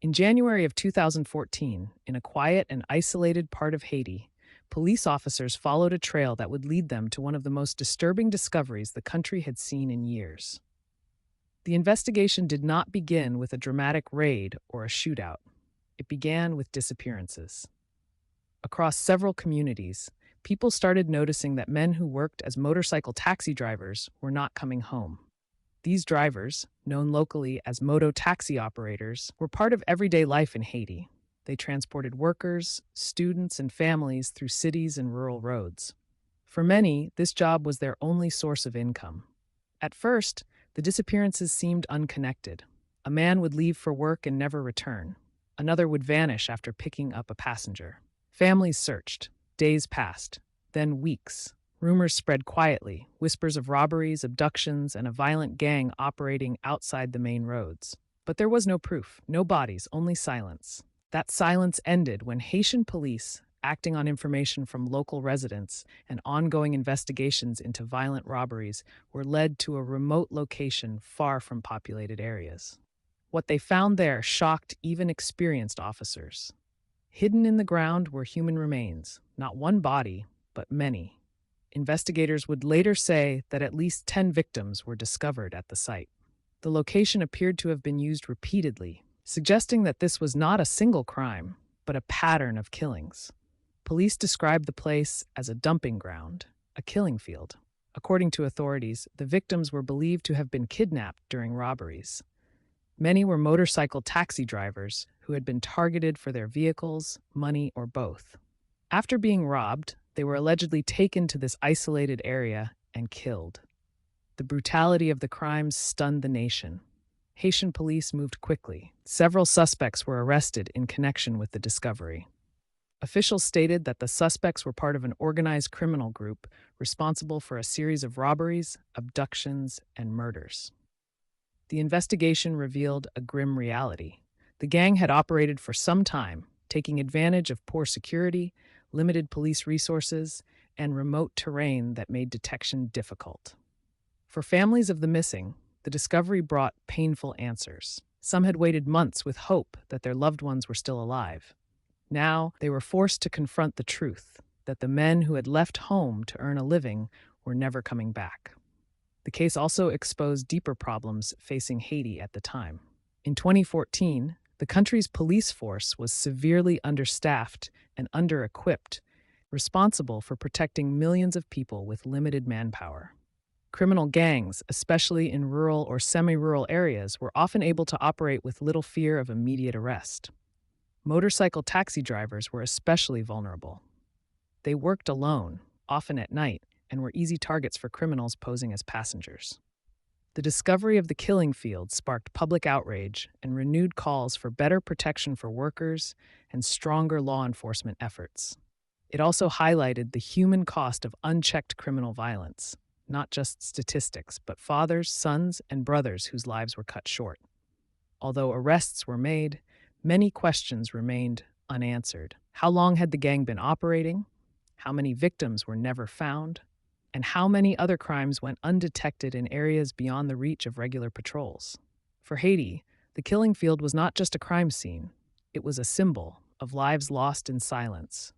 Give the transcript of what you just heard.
In January of 2014, in a quiet and isolated part of Haiti, police officers followed a trail that would lead them to one of the most disturbing discoveries the country had seen in years. The investigation did not begin with a dramatic raid or a shootout. It began with disappearances. Across several communities, people started noticing that men who worked as motorcycle taxi drivers were not coming home. These drivers, known locally as moto taxi operators, were part of everyday life in Haiti. They transported workers, students, and families through cities and rural roads. For many, this job was their only source of income. At first, the disappearances seemed unconnected. A man would leave for work and never return. Another would vanish after picking up a passenger. Families searched. Days passed. Then weeks. Rumors spread quietly, whispers of robberies, abductions, and a violent gang operating outside the main roads. But there was no proof, no bodies, only silence. That silence ended when Haitian police, acting on information from local residents and ongoing investigations into violent robberies, were led to a remote location far from populated areas. What they found there shocked even experienced officers. Hidden in the ground were human remains, not one body, but many. Investigators would later say that at least 10 victims were discovered at the site. The location appeared to have been used repeatedly, suggesting that this was not a single crime, but a pattern of killings. Police described the place as a dumping ground, a killing field. According to authorities, the victims were believed to have been kidnapped during robberies. Many were motorcycle taxi drivers who had been targeted for their vehicles, money, or both. After being robbed, they were allegedly taken to this isolated area and killed. The brutality of the crimes stunned the nation. Haitian police moved quickly. Several suspects were arrested in connection with the discovery. Officials stated that the suspects were part of an organized criminal group responsible for a series of robberies, abductions, and murders. The investigation revealed a grim reality. The gang had operated for some time, taking advantage of poor security, limited police resources, and remote terrain that made detection difficult. For families of the missing, the discovery brought painful answers. Some had waited months with hope that their loved ones were still alive. Now, they were forced to confront the truth that the men who had left home to earn a living were never coming back. The case also exposed deeper problems facing Haiti at the time. In 2014, the country's police force was severely understaffed and under-equipped, responsible for protecting millions of people with limited manpower. Criminal gangs, especially in rural or semi-rural areas, were often able to operate with little fear of immediate arrest. Motorcycle taxi drivers were especially vulnerable. They worked alone, often at night, and were easy targets for criminals posing as passengers. The discovery of the killing field sparked public outrage and renewed calls for better protection for workers and stronger law enforcement efforts. It also highlighted the human cost of unchecked criminal violence, not just statistics, but fathers, sons, and brothers whose lives were cut short. Although arrests were made, many questions remained unanswered. How long had the gang been operating? How many victims were never found? And how many other crimes went undetected in areas beyond the reach of regular patrols? For Haiti, the killing field was not just a crime scene. It was a symbol of lives lost in silence,